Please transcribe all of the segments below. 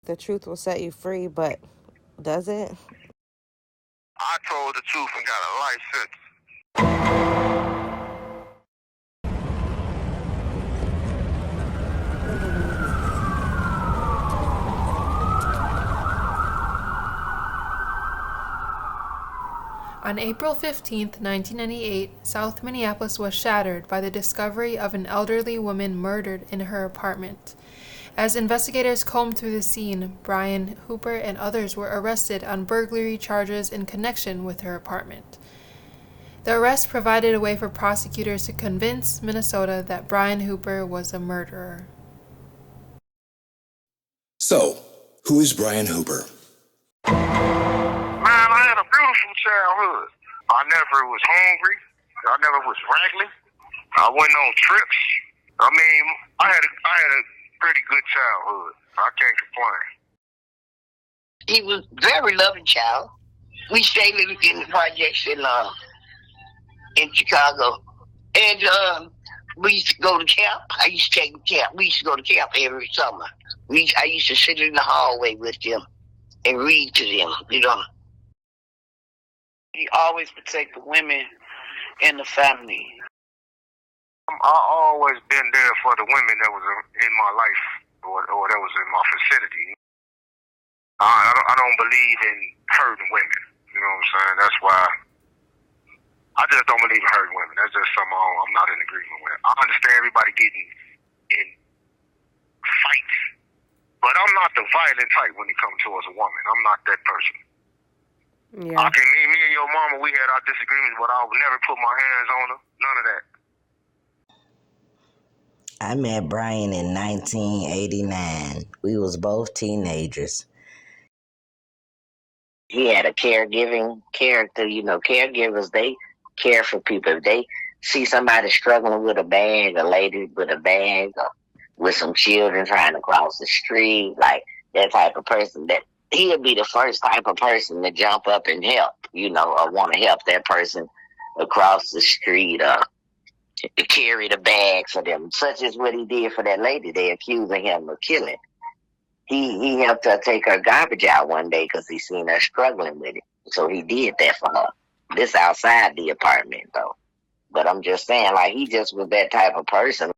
the truth will set you free, but does it? I told the truth and got a life sentence. On April 15, 1998, South Minneapolis was shattered by the discovery of an elderly woman murdered in her apartment. As investigators combed through the scene, Brian Hooper and others were arrested on burglary charges in connection with her apartment. The arrest provided a way for prosecutors to convince Minnesota that Brian Hooper was a murderer. So, who is Brian Hooper? Man, I had a beautiful childhood. I never was hungry. I never was raggedy. I went on trips. I mean, I had a pretty good childhood. I can't complain. He was a very loving child. We stayed living in the projects in Chicago. And we used to go to camp. I used to take them to camp. We used to go to camp every summer. I used to sit in the hallway with them and read to them, you know. He always protect the women in the family. I always been there for the women that was in my life or that was in my vicinity. I don't believe in hurting women. You know what I'm saying? That's why I just don't believe in hurting women. That's just something I'm not in agreement with. I understand everybody getting in fights, but I'm not the violent type when it comes towards a woman. I'm not that person. Yeah. Me and your mama, we had our disagreements, but I would never put my hands on her. None of that. I met Brian in 1989. We was both teenagers. He had a caregiving character. You know, caregivers, they care for people. If they see somebody struggling with a bag, a lady with a bag, or with some children trying to cross the street, like that type of person, that he'll be the first type of person to jump up and help, you know, or want to help that person across the street or to carry the bag for them, such as what he did for that lady they accusing him of killing. He helped her take her garbage out one day because he seen her struggling with it. So he did that for her. This outside the apartment, though. But I'm just saying, like, he just was that type of person.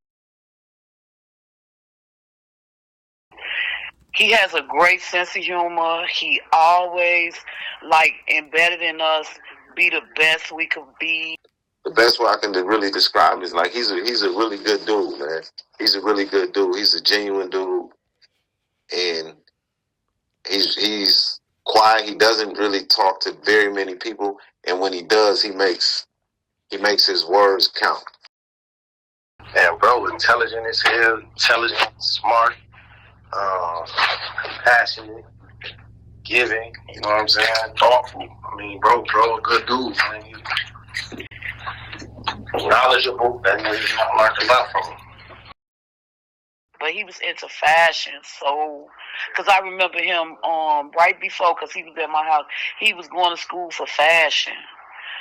He has a great sense of humor. He always, like, embedded in us, be the best we could be. The best way I can really describe is like he's a really good dude, man. He's a really good dude. He's a genuine dude, and he's quiet. He doesn't really talk to very many people, and when he does, he makes his words count. And bro, intelligent as hell, intelligent, smart, compassionate, giving. You know what I'm saying? Thoughtful. I mean, bro, a good dude, man. Knowledgeable. That means I learned a lot from him. But he was into fashion, so, because I remember him right before, because he was at my house, he was going to school for fashion.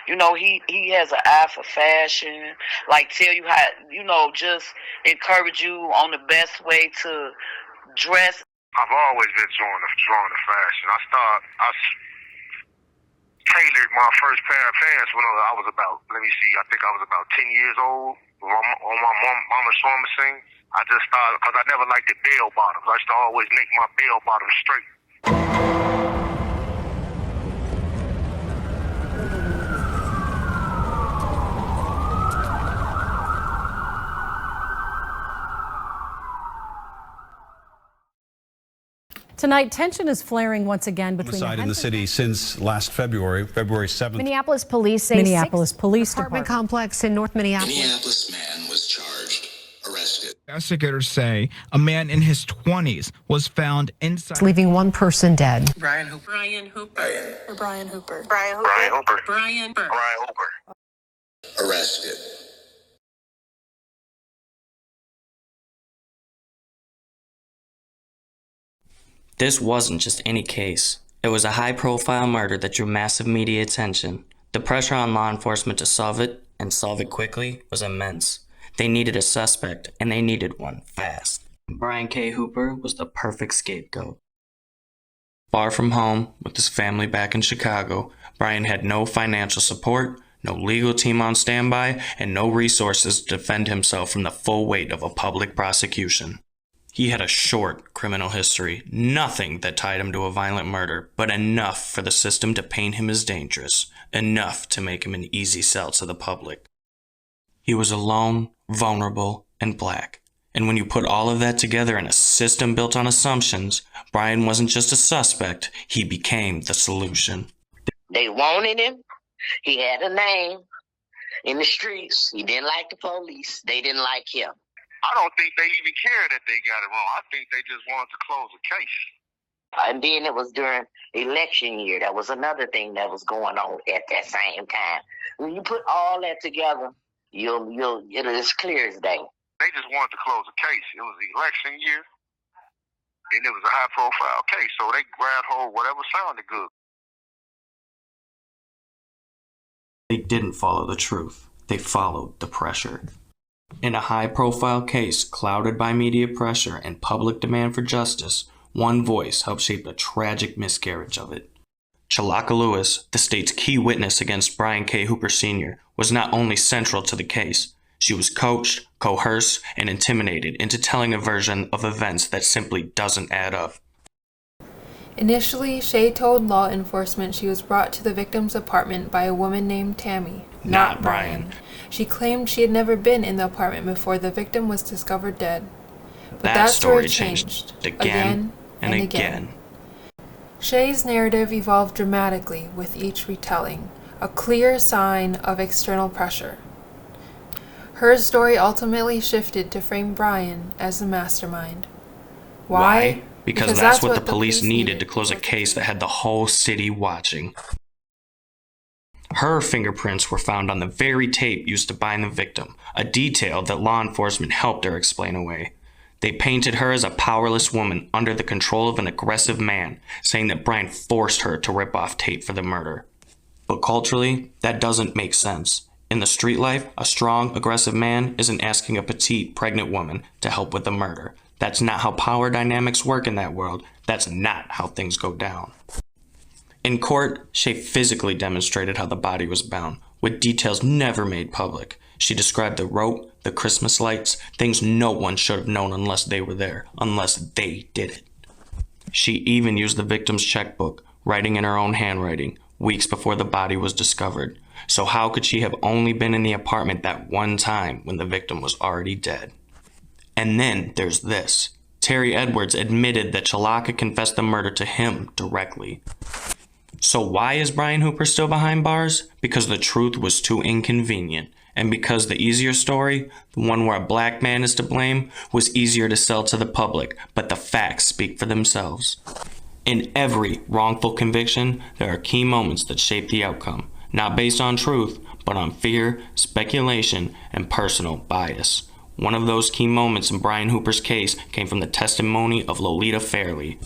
You know, he has an eye for fashion, like tell you how, you know, just encourage you on the best way to dress. I've always been drawn to fashion. I tailored my first pair of pants when I was about, I think I was about 10 years old on my mama's sewing machine. I just started, because I never liked the bell bottoms. I used to always make my bell bottoms straight. Tonight, tension is flaring once again between homicide in the city since last February 7th. Minneapolis police say Minneapolis Police Department complex in North Minneapolis. Minneapolis man was charged, arrested. Investigators say a man in his 20s was found inside, leaving one person dead. Brian Hooper. Brian Hooper. Brian. Brian Hooper. Brian Hooper. Brian Hooper. Brian Hooper. Arrested. This wasn't just any case. It was a high-profile murder that drew massive media attention. The pressure on law enforcement to solve it, and solve it quickly, was immense. They needed a suspect, and they needed one fast. Brian K. Hooper was the perfect scapegoat. Far from home, with his family back in Chicago, Brian had no financial support, no legal team on standby, and no resources to defend himself from the full weight of a public prosecution. He had a short criminal history, nothing that tied him to a violent murder, but enough for the system to paint him as dangerous, enough to make him an easy sell to the public. He was alone, vulnerable, and black. And when you put all of that together in a system built on assumptions, Brian wasn't just a suspect, he became the solution. They wanted him. He had a name in the streets. He didn't like the police. They didn't like him. I don't think they even care that they got it wrong. I think they just wanted to close the case. And then it was during election year. That was another thing that was going on at that same time. When you put all that together, it'll as clear as day. They just wanted to close the case. It was the election year, and it was a high-profile case, so they grabbed hold of whatever sounded good. They didn't follow the truth. They followed the pressure. In a high-profile case clouded by media pressure and public demand for justice, one voice helped shape the tragic miscarriage of it. Chalaka Lewis, the state's key witness against Brian K. Hooper Sr., was not only central to the case. She was coached, coerced, and intimidated into telling a version of events that simply doesn't add up. Initially, Shay told law enforcement she was brought to the victim's apartment by a woman named Tammy, not Brian. She claimed she had never been in the apartment before the victim was discovered dead. But that story changed again and again. Shay's narrative evolved dramatically with each retelling, a clear sign of external pressure. Her story ultimately shifted to frame Brian as the mastermind. Why? Because that's what the police needed to close a case that had the whole city watching. Her fingerprints were found on the very tape used to bind the victim, a detail that law enforcement helped her explain away. They painted her as a powerless woman under the control of an aggressive man, saying that Brian forced her to rip off tape for the murder. But culturally, that doesn't make sense. In the street life, a strong, aggressive man isn't asking a petite, pregnant woman to help with the murder. That's not how power dynamics work in that world. That's not how things go down. In court, Shay physically demonstrated how the body was bound, with details never made public. She described the rope, the Christmas lights, things no one should have known unless they were there, unless they did it. She even used the victim's checkbook, writing in her own handwriting, weeks before the body was discovered. So how could she have only been in the apartment that one time when the victim was already dead? And then there's this. Terry Edwards admitted that Chalaka confessed the murder to him directly. So why is Brian Hooper still behind bars? Because the truth was too inconvenient. And because the easier story, the one where a black man is to blame, was easier to sell to the public, but the facts speak for themselves. In every wrongful conviction, there are key moments that shape the outcome, not based on truth, but on fear, speculation, and personal bias. One of those key moments in Brian Hooper's case came from the testimony of Lolita Fairley.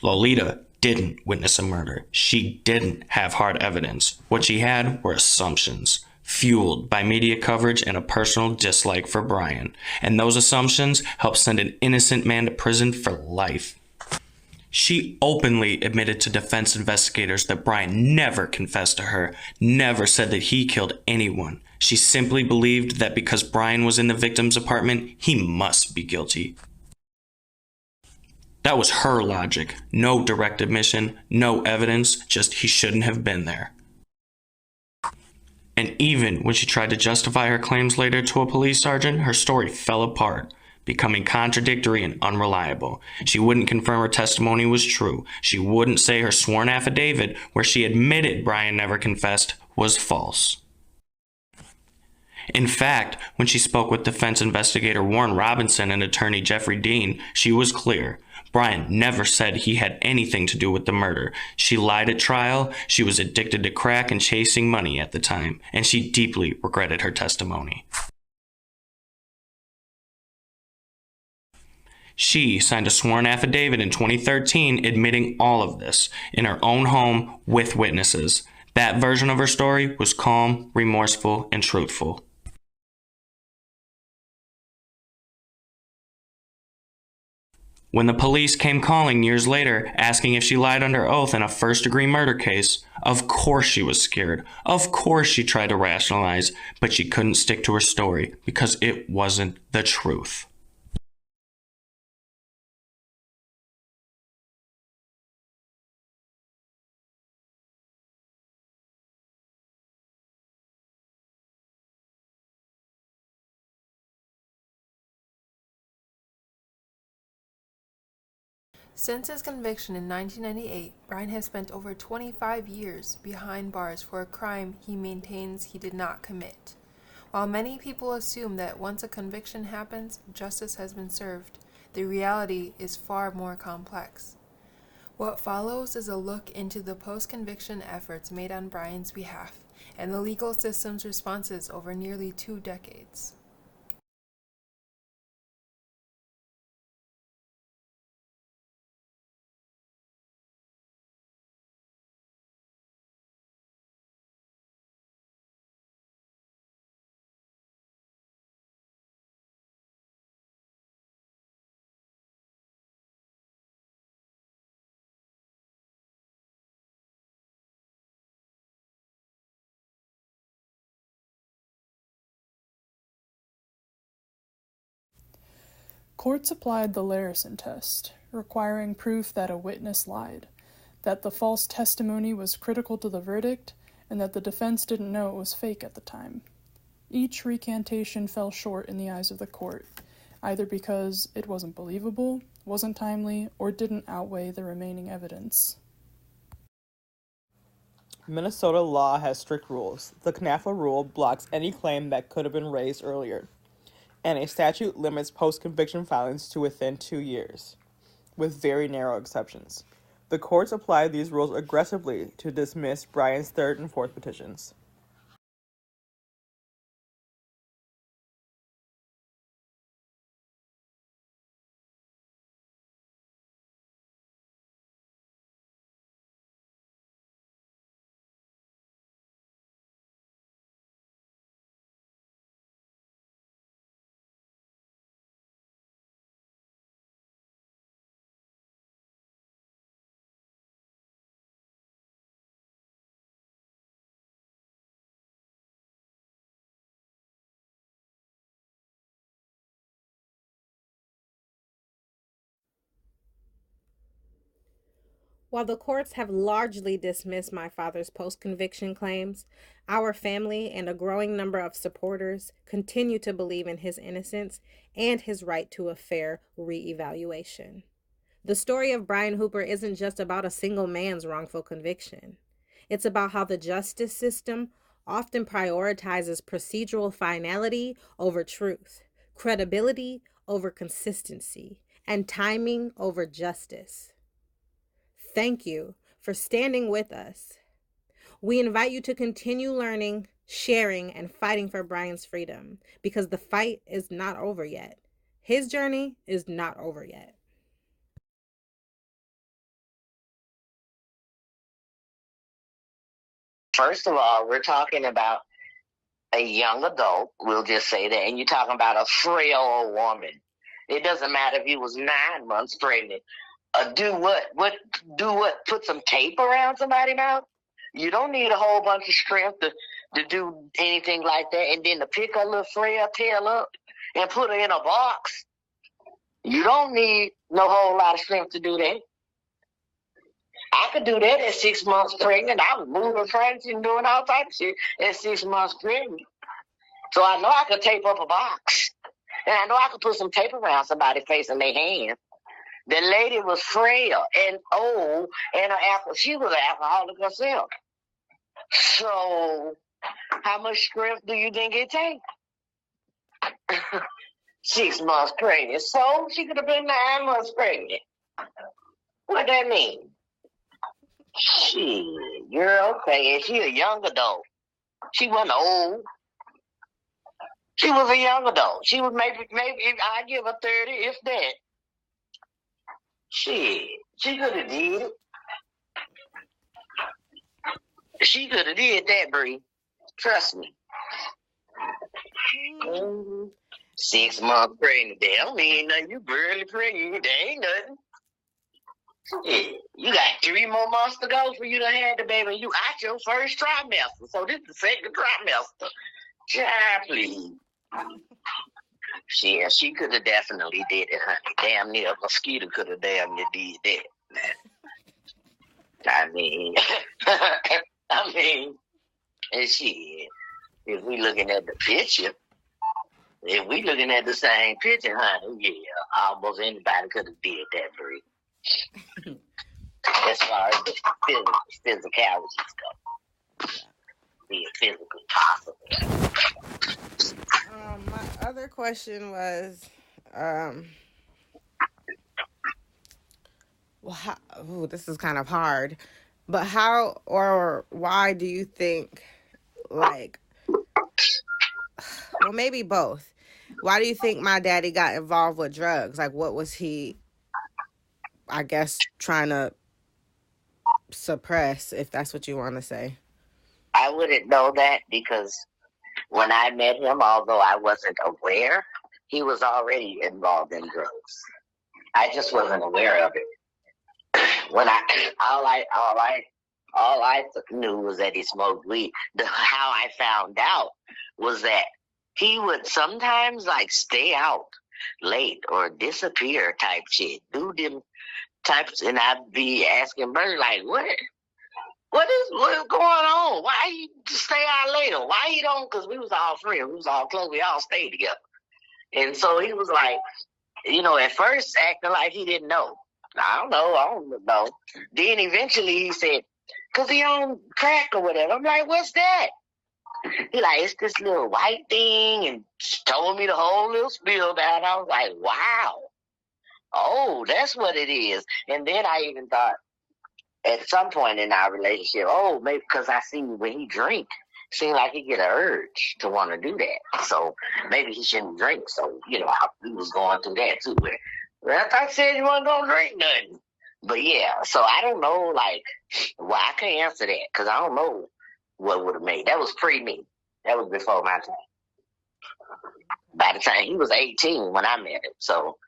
Lolita didn't witness a murder. She didn't have hard evidence. What she had were assumptions, fueled by media coverage and a personal dislike for Brian. And those assumptions helped send an innocent man to prison for life. She openly admitted to defense investigators that Brian never confessed to her, never said that he killed anyone. She simply believed that because Brian was in the victim's apartment, he must be guilty. That was her logic. No direct admission, no evidence, just he shouldn't have been there. And even when she tried to justify her claims later to a police sergeant, her story fell apart, becoming contradictory and unreliable. She wouldn't confirm her testimony was true. She wouldn't say her sworn affidavit, where she admitted Brian never confessed, was false. In fact, when she spoke with defense investigator Warren Robinson and attorney Jeffrey Dean, she was clear. Brian never said he had anything to do with the murder. She lied at trial, she was addicted to crack and chasing money at the time, and she deeply regretted her testimony. She signed a sworn affidavit in 2013 admitting all of this in her own home with witnesses. That version of her story was calm, remorseful, and truthful. When the police came calling years later, asking if she lied under oath in a first-degree murder case, of course she was scared. Of course she tried to rationalize, but she couldn't stick to her story because it wasn't the truth. Since his conviction in 1998, Brian has spent over 25 years behind bars for a crime he maintains he did not commit. While many people assume that once a conviction happens, justice has been served, the reality is far more complex. What follows is a look into the post-conviction efforts made on Brian's behalf and the legal system's responses over nearly 2 decades. Courts applied the Larison test, requiring proof that a witness lied, that the false testimony was critical to the verdict, and that the defense didn't know it was fake at the time. Each recantation fell short in the eyes of the court, either because it wasn't believable, wasn't timely, or didn't outweigh the remaining evidence. Minnesota law has strict rules. The Knafa rule blocks any claim that could have been raised earlier, and a statute limits post-conviction filings to within 2 years, with very narrow exceptions. The courts applied these rules aggressively to dismiss Brian's third and fourth petitions. While the courts have largely dismissed my father's post-conviction claims, our family and a growing number of supporters continue to believe in his innocence and his right to a fair re-evaluation. The story of Brian Hooper isn't just about a single man's wrongful conviction. It's about how the justice system often prioritizes procedural finality over truth, credibility over consistency, and timing over justice. Thank you for standing with us. We invite you to continue learning, sharing, and fighting for Brian's freedom, because the fight is not over yet. His journey is not over yet. First of all, we're talking about a young adult, we'll just say that, and you're talking about a frail old woman. It doesn't matter if you was 9 months pregnant. Do what? Put some tape around somebody's mouth? You don't need a whole bunch of strength to do anything like that, and then to pick her little frail tail up and put her in a box. You don't need no whole lot of strength to do that. I could do that at 6 months pregnant. I was moving furniture and doing all types of shit at 6 months pregnant. So I know I could tape up a box. And I know I could put some tape around somebody's face and their hand. The lady was frail and old, and she was an alcoholic herself. So how much strength do you think it takes? 6 months pregnant. So she could have been 9 months pregnant. What that mean? Shit, you're okay. And she a young adult. She wasn't old. She was a young adult. She was maybe I give her 30, if that. Shit, she could have did it. She could have did that, Bree. Trust me. 6 months pregnant. They don't mean nothing. You barely pregnant. They ain't nothing. Shit, you got 3 more months to go for you to have the baby. You out your first trimester. So this is the second trimester. Child, please. She could have definitely did it, honey. Damn near a mosquito could have damn near did that. I mean, and shit, if we looking at the picture, if we looking at the same picture, honey, yeah, almost anybody could have did that, Bree. As far as the physicalities go, being physically possible. My other question was, this is kind of hard, but how or why do you think, like, well, maybe both. Why do you think my daddy got involved with drugs? Like, what was he, I guess, trying to suppress, if that's what you want to say? I wouldn't know that because when I met him, although I wasn't aware, he was already involved in drugs. I just wasn't aware of it. When all I knew was that he smoked weed. How I found out was that he would sometimes like stay out late or disappear type shit, do them types, and I'd be asking Bert like, what is going on? Why you stay out later? Why you don't? Because we was all friends, we was all close, we all stayed together. And so he was like, at first acting like he didn't know. I don't know. Then eventually he said, because he on crack or whatever. I'm like, what's that? He like, it's this little white thing, and told me the whole little spiel down. I was like, wow. Oh, that's what it is. And then I even thought, at some point in our relationship, maybe because I see when he drink, seemed like he get an urge to want to do that. So maybe he shouldn't drink. So, he was going through that too. Well, I thought you said you wasn't going to drink nothing. But yeah, so I don't know, like, why I can't answer that because I don't know what would have made. That was pre-me. That was before my time. By the time he was 18 when I met him. So,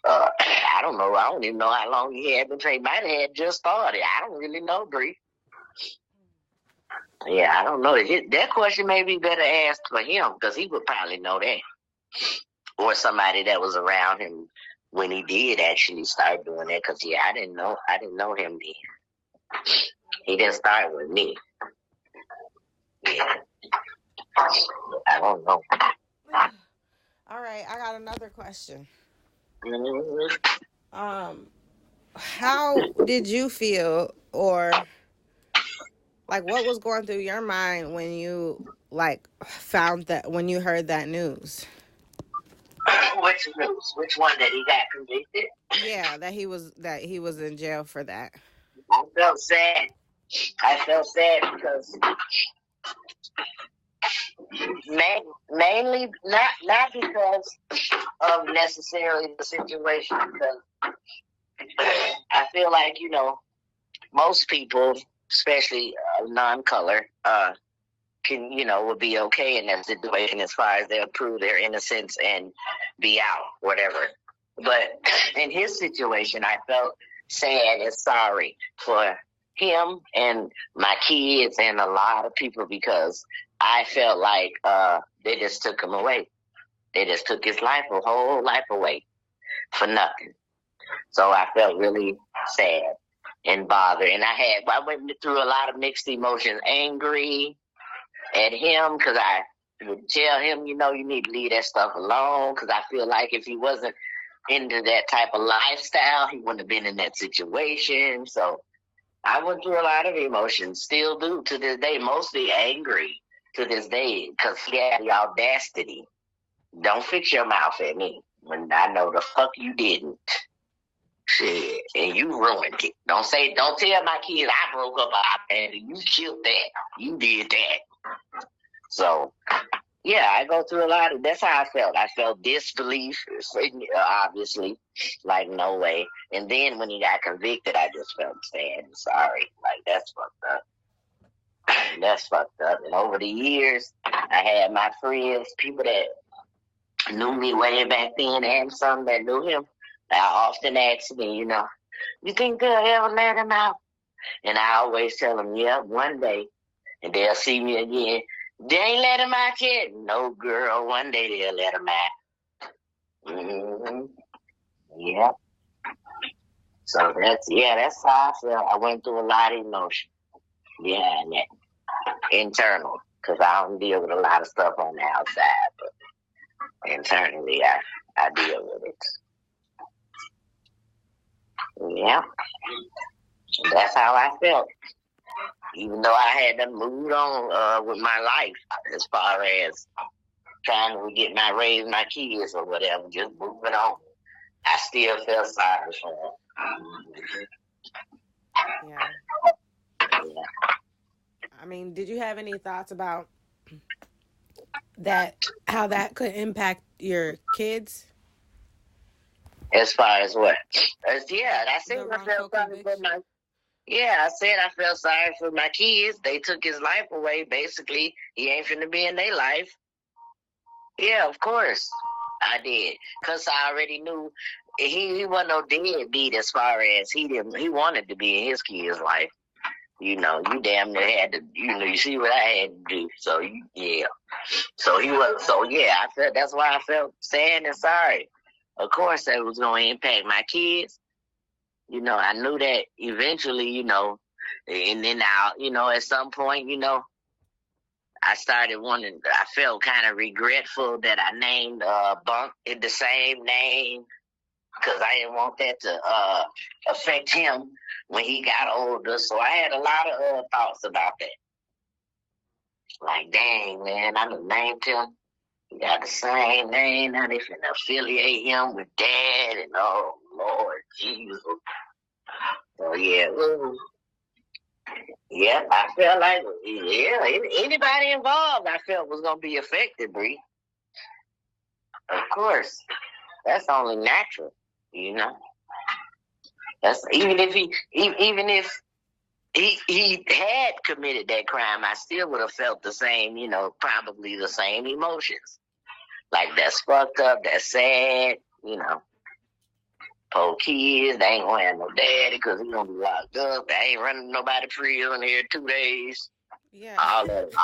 I don't know. I don't even know how long he had been trained. Might have had just started. I don't really know, Bree. Yeah, I don't know. That question may be better asked for him because he would probably know that. Or somebody that was around him when he did actually start doing that. Because, I didn't know him then. He didn't start with me. Yeah. I don't know. All right, I got another question. How did you feel, or like what was going through your mind when you found that, when you heard that news? Which news? Which one? That he got convicted? Yeah, that he was in jail for that. I felt sad because mainly not because of necessarily the situation, because I feel like most people, especially non-color, can would be okay in that situation as far as they'll prove their innocence and be out, whatever. But in his situation, I felt sad and sorry for him and my kids and a lot of people because I felt like they just took him away. They just took his whole life away for nothing. So I felt really sad and bothered. And I went through a lot of mixed emotions, angry at him because I would tell him, you need to leave that stuff alone because I feel like if he wasn't into that type of lifestyle, he wouldn't have been in that situation. So I went through a lot of emotions, still do to this day, mostly angry to this day because he had the audacity. Don't fix your mouth at me when I know the fuck you didn't. Shit, and you ruined it. Don't tell my kids I broke up and you killed that. You did that. So, yeah, I go through a lot of, that's how I felt. I felt disbelief, obviously, like no way. And then when he got convicted, I just felt sad and sorry. Like, that's fucked up. That's fucked up. And over the years, I had my friends, people that knew me way back then and some that knew him, I often ask me, you think they'll ever let him out? And I always tell them, yeah, one day. And they'll see me again. They ain't let him out yet. No, girl, one day they'll let him out. Mm-hmm. Yeah. So that's how I feel. I went through a lot of emotion behind that. Internal. Because I don't deal with a lot of stuff on the outside. But internally, I deal with it. Yeah. That's how I felt. Even though I had to move on with my life as far as trying to raise my kids or whatever, just moving on, I still felt sorry for them. Yeah. I mean, did you have any thoughts about that, how that could impact your kids? As far as what? I said I felt sorry for my. Yeah, I said I felt sorry for my kids. They took his life away. Basically, he ain't finna be in their life. Yeah, of course, I did, cause I already knew he wasn't no deadbeat as far as he wanted to be in his kid's life. You damn near had to. You see what I had to do. So yeah, so he was. So yeah, I felt that's why I felt sad and sorry. Of course, that was going to impact my kids. I knew that eventually, and then at some point, I started I felt kind of regretful that I named Bunk in the same name because I didn't want that to affect him when he got older. So I had a lot of thoughts about that. Like, dang, man, I done named him. He got the same name. Now they finna affiliate him with Dad and oh Lord Jesus. So yeah, I felt like anybody involved I felt was gonna be affected, Bree. Of course, that's only natural, That's even if he had committed that crime, I still would have felt the same, probably the same emotions. Like, that's fucked up, that's sad, Poor kids, they ain't gonna have no daddy because he's gonna be locked up. They ain't running nobody free in here 2 days. Yeah. All that.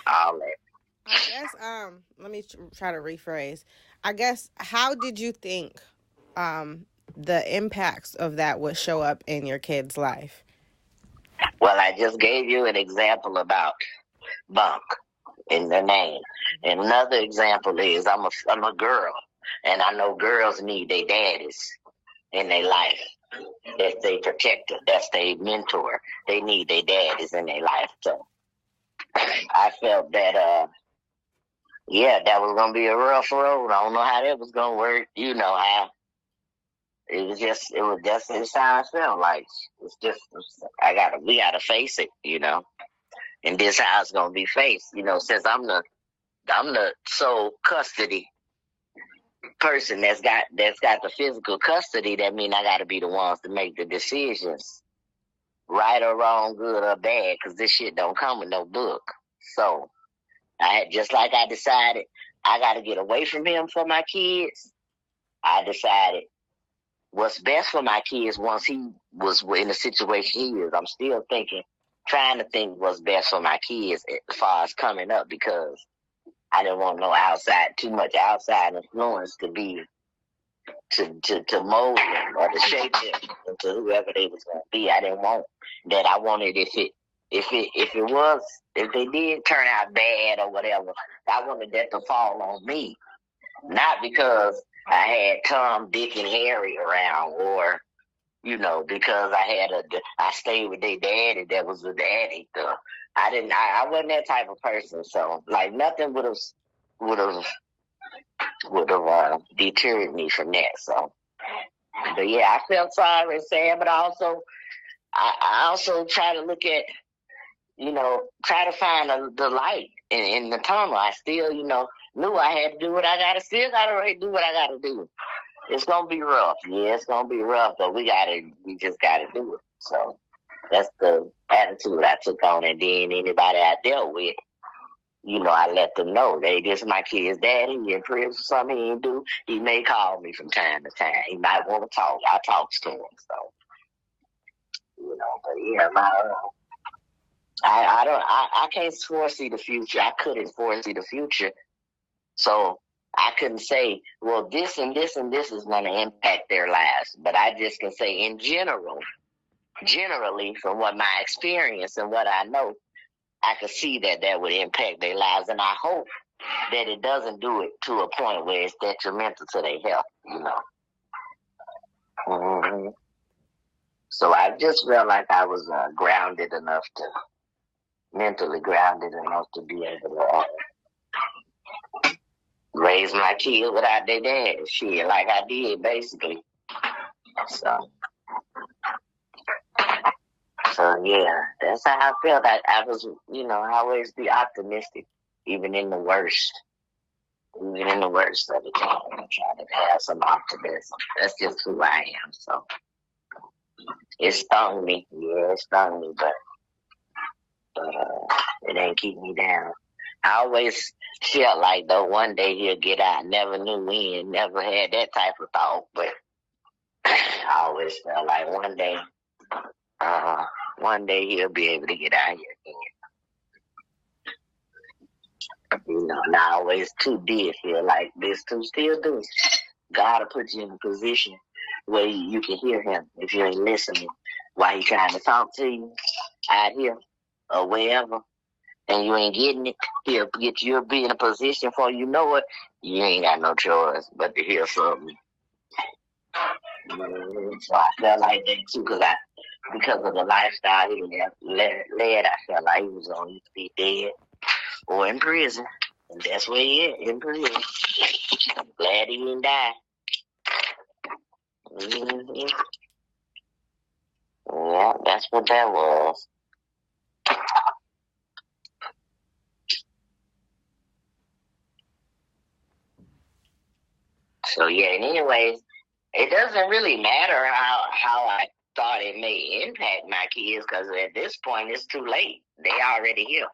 I guess, let me try to rephrase. I guess, how did you think the impacts of that would show up in your kid's life? Well, I just gave you an example about Bunk in the name. And another example is I'm a girl, and I know girls need their daddies in their life. That's their protector. That's their mentor. They need their daddies in their life. So I felt that, that was going to be a rough road. I don't know how that was going to work. You know how. It was just how I felt like. We got to face it, And this how it's going to be faced, since I'm the sole custody person that's got the physical custody. That means I got to be the ones to make the decisions, right or wrong, good or bad, because this shit don't come with no book. So I decided I got to get away from him for my kids. I decided what's best for my kids once he was in the situation he is. I'm still trying to think what's best for my kids as far as coming up, because I didn't want too much outside influence to mold them or to shape them into whoever they was going to be. I didn't want that. I wanted if they did turn out bad or whatever, I wanted that to fall on me, not because I had Tom, Dick, and Harry around, or because I stayed with their daddy that was a daddy. I wasn't that type of person. So like nothing would have deterred me from that. So, but yeah, I felt sorry and sad, but I also try to look at, try to find the light in the tunnel. I still, knew I had to do what I gotta do what I gotta do. It's gonna be rough. Yeah, it's gonna be rough, but we just gotta do it. So that's the attitude I took on, and then anybody I dealt with, I let them know, hey, this is my kid's daddy. He in prison for something he didn't do. He may call me from time to time. He might want to talk. I talk to him. So, but yeah, I can't foresee the future. I couldn't foresee the future. So I couldn't say, well, this and this and this is going to impact their lives. But I just can say in generally from what my experience and what I know, I could see that would impact their lives. And I hope that it doesn't do it to a point where it's detrimental to their health, Mm-hmm. So I just felt like I was mentally grounded enough to be able to raise my kids without their dad. Shit, like I did, basically. So yeah, that's how I felt. I was, I always be optimistic, even in the worst. Even in the worst of the time, I try to have some optimism. That's just who I am. So it stung me. Yeah, it stung me, but it ain't keep me down. I always felt like, though, one day he'll get out. Never knew when. Never had that type of thought, but I always felt like one day he'll be able to get out here again. And I always too did feel like this too, still do. God will put you in a position where you can hear him if you ain't listening while he's trying to talk to you out here or wherever, and you ain't getting it. You'll be in a position for you know it. You ain't got no choice but to hear something. So I felt like that too, because of the lifestyle he led, I felt like he was going to be dead or in prison. And that's where he is, in prison. I'm glad he didn't die. Mm-hmm. Yeah, that's what that was. So yeah, and anyways, it doesn't really matter how I thought it may impact my kids, because at this point it's too late. They already here.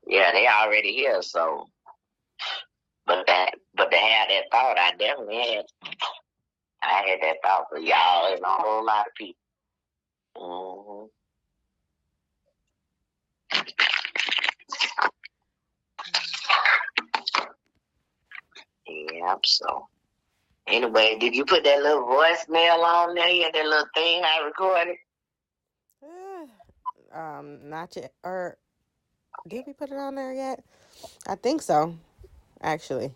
Yeah, they already here. So, but to have that thought, I definitely had. I had that thought for y'all and a whole lot of people. Mm-hmm. Yep, so. Anyway, did you put that little voicemail on there? Yeah, that little thing I recorded? Not yet. Or did we put it on there yet? I think so, actually.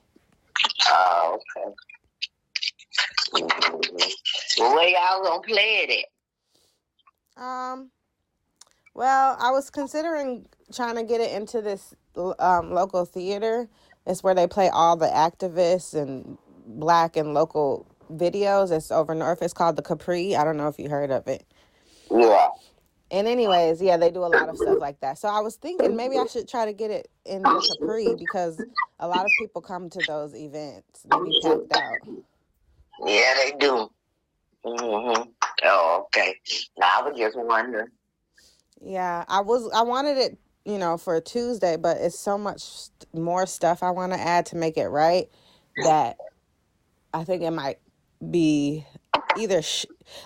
Oh, okay. Mm-hmm. Well, where y'all gonna play it at? Well, I was considering trying to get it into this local theater. It's where they play all the activists and Black and local videos. It's over north. It's called the Capri. I don't know if you heard of it. Yeah. And anyways, yeah, they do a lot of stuff like that. So I was thinking maybe I should try to get it in the Capri, because a lot of people come to those events. They be packed out. Yeah, they do. Mm-hmm. Oh, okay. Now I was just wondering. Yeah, I wanted it, for Tuesday, but it's so much more stuff I want to add to make it right that I think it might be either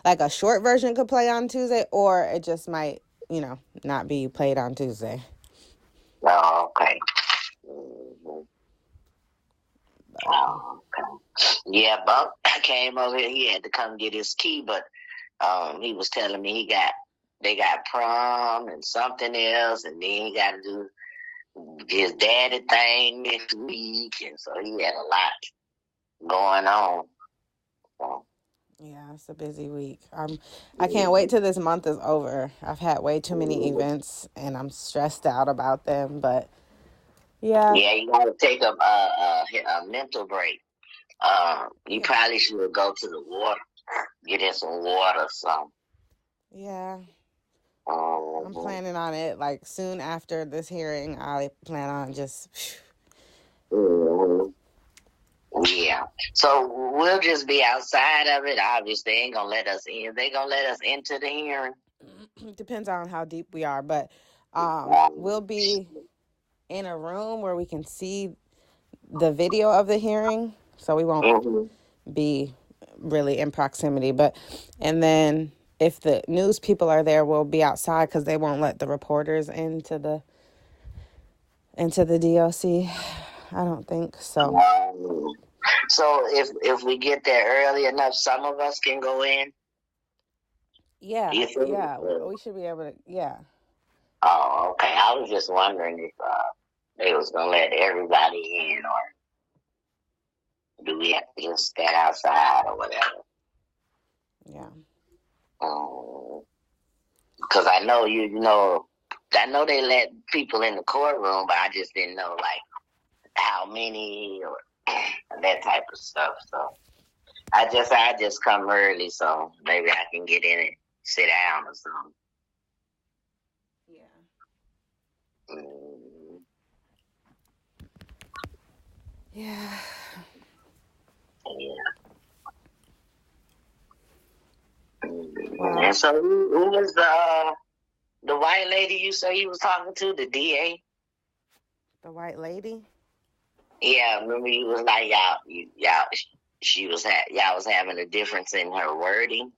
like a short version could play on Tuesday, or it just might, not be played on Tuesday. Oh, okay. Mm-hmm. Oh, okay. Yeah, Buck came over here. He had to come get his key, but he was telling me they got prom and something else, and then he got to do his daddy thing next week, and so he had a lot going on. So. Yeah, it's a busy week. I can't wait till this month is over. I've had way too many events, and I'm stressed out about them, but yeah. Yeah, you got to take a mental break. You probably should go to the water, get in some water or something. Yeah. I'm planning on it, like, soon after this hearing. I plan on just... Yeah. So we'll just be outside of it. Obviously, they ain't going to let us in. They going to let us into the hearing? Depends on how deep we are, but We'll be in a room where we can see the video of the hearing, so we won't be really in proximity. And then if the news people are there, we'll be outside because they won't let the reporters into the DOC. I don't think so. So if we get there early enough, some of us can go in. Yeah, we should be able to. Yeah. Oh, okay. I was just wondering if they was gonna let everybody in, or do we have to just stand outside or whatever? Yeah. Because I know I know they let people in the courtroom, but I just didn't know like how many or that type of stuff. So I just come early, so maybe I can get in and sit down or something. Yeah. Wow. And so who was the white lady you say you was talking to, the DA? The white lady? Yeah, remember you was like y'all was having a difference in her wording.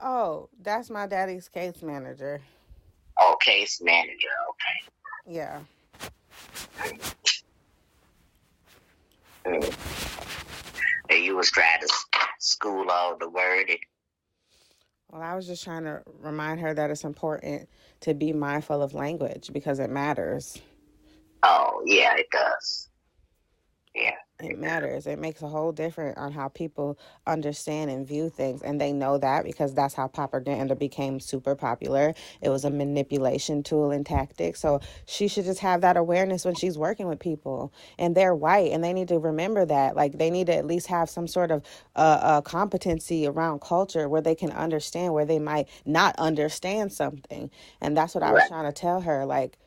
Oh, that's my daddy's case manager. Oh, case manager, okay. Yeah. And you was trying to school all the wording. Well, I was just trying to remind her that it's important to be mindful of language because it matters. Oh, yeah, it does. Yeah. It matters. It makes a whole difference on how people understand and view things. And they know that because that's how propaganda became super popular. It was a manipulation tool and tactic. So she should just have that awareness when she's working with people. And they're white, and they need to remember that. Like, they need to at least have some sort of competency around culture where they can understand where they might not understand something. And that's what I was trying to tell her. Like,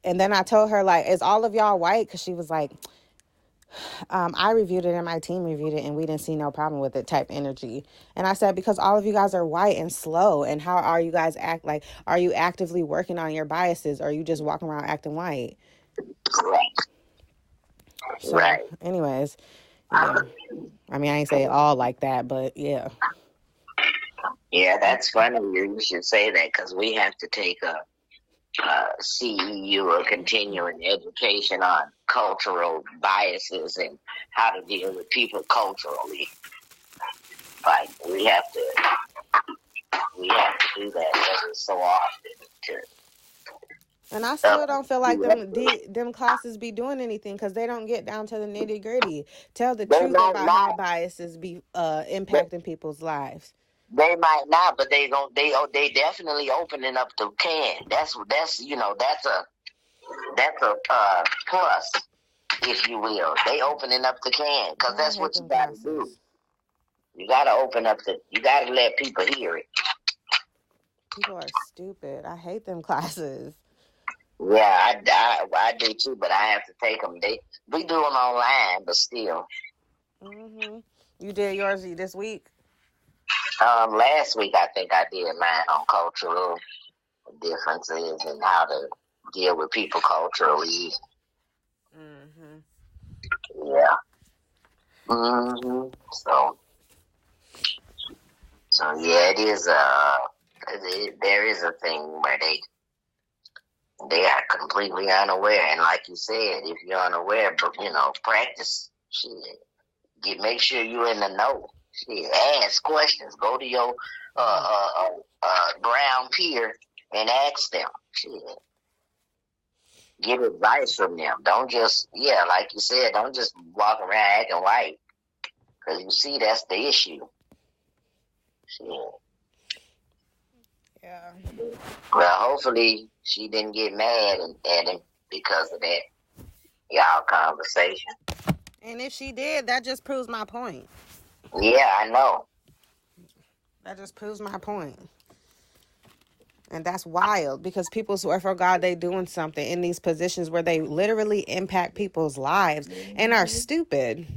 and then I told her, like, is all of y'all white? Because she was like, I reviewed it and my team reviewed it and we didn't see no problem with it type energy. And I said, because all of you guys are white and slow, and how are you guys are you actively working on your biases, or are you just walking around acting white? So, anyways, yeah. I mean, I ain't say it all like that, but yeah. Yeah, that's funny. You should say that because we have to take a CEU, a continuing education on cultural biases and how to deal with people culturally. Like we have to do that every so often. And I still don't feel like them classes be doing anything because they don't get down to the nitty gritty. Tell the truth about how biases be impacting people's lives. They might not, but they definitely opening up the can. That's a plus, if you will. They opening up the can because that's what you got to do. You got to you got to let people hear it. People are stupid. I hate them classes. Yeah, I do too, but I have to take them. We do them online, but still. Mhm. You did yours this week? Last week I think I did mine on cultural differences and how to deal with people culturally. Mhm. Yeah. Mhm. So yeah, it is. There is a thing where they are completely unaware, and like you said, if you're unaware, practice. Shit. Make sure you're in the know. Shit, ask questions. Go to your brown peer and ask them. Shit. Get advice from them. Don't just, like you said, don't just walk around acting white. Because you see, that's the issue. Shit. Yeah. Well, hopefully she didn't get mad at him because of that y'all conversation. And if she did, that just proves my point. Yeah, I know. That just proves my point. And that's wild because people swear for God they doing something in these positions where they literally impact people's lives and are stupid.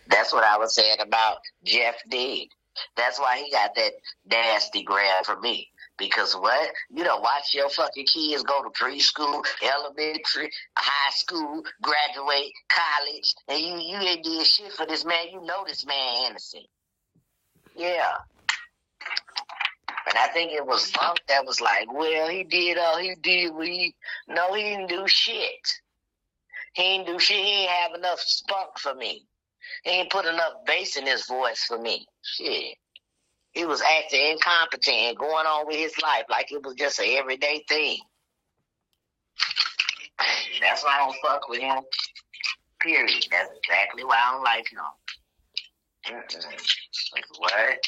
That's what I was saying about Jeff Dean. That's why he got that nasty grab from me. Because what? You don't watch your fucking kids go to preschool, elementary, high school, graduate, college, and you ain't did shit for this man. You know this man innocent. Yeah. And I think it was Bunk that was like, well, he did what no, he didn't do shit. He ain't do shit. He ain't have enough spunk for me. He ain't put enough bass in his voice for me. Shit. He was acting incompetent and going on with his life like it was just an everyday thing. That's why I don't fuck with him. Period. That's exactly why I don't like him. What?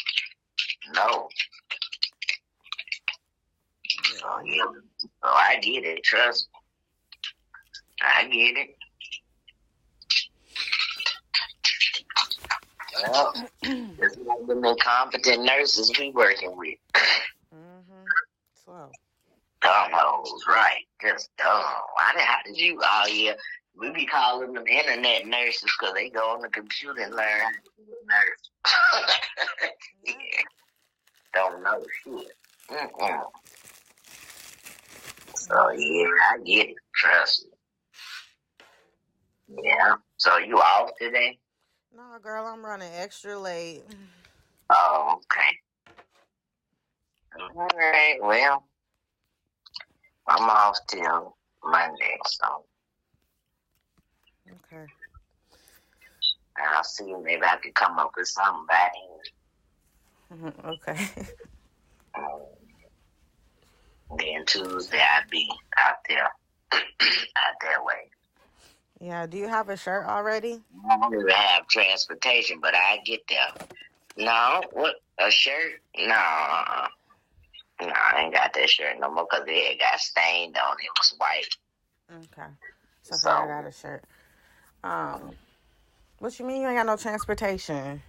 No. So, yeah. So I get it. Trust me. I get it. Well, there's not the incompetent nurses we working with. Slow. Dumbos, right. Just dumb. How did you? Oh, yeah. We be calling them internet nurses because they go on the computer and learn how to be a nurse. Yeah. Don't know shit. So, yeah, I get it. Trust me. Yeah. So, you off today? No, girl, I'm running extra late. Oh, okay. All right, well, I'm off till Monday, so. Okay. I'll see. Maybe I could come up with something by then. Okay. Then Tuesday I'd be out there, out that way. Yeah, do you have a shirt already? I don't even have transportation, but I get there. No, what, a shirt? No, I ain't got that shirt no more because it got stained on it. It was white. Okay. So I got a shirt. What you mean you ain't got no transportation?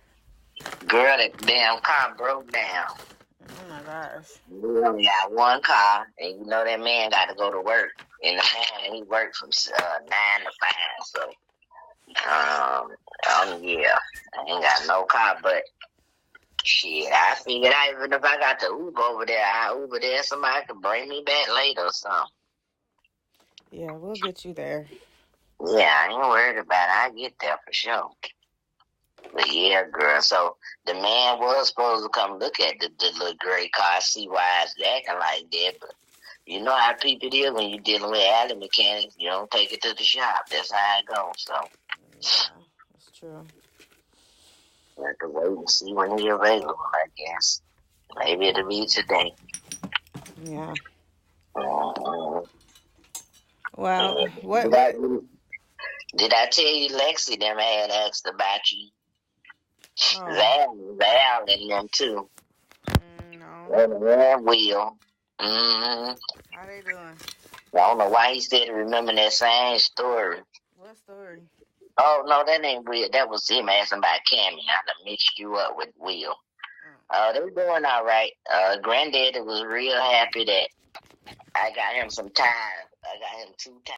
Girl, that damn car broke down. Oh my gosh. We only got one car, and you know that man got to go to work in the morning. He worked from 9 to 5, so yeah, I ain't got no car, but shit, I figured out even if I got the Uber over there, somebody could bring me back later or something. Yeah, we'll get you there. Yeah, I ain't worried about it. I get there for sure. But yeah, girl, so the man was supposed to come look at the little gray car, see why it's acting like that, but you know how people is when you're dealing with alley mechanics. You don't take it to the shop. That's how it goes, so. Yeah, that's true. You have to wait and see when he's available, I guess. Maybe it'll be today. Yeah. Mm-hmm. Well, what? Did I tell you Lexi them had asked about you? Oh. Val and them too. No. And Will. Mm-hmm. How they doing? I don't know why he said remember that same story. What story? Oh, no, that ain't Will. That was him asking about Cammy. I done mixed you up with Will. They were doing all right. Granddaddy was real happy that I got him some time. I got him 2 times.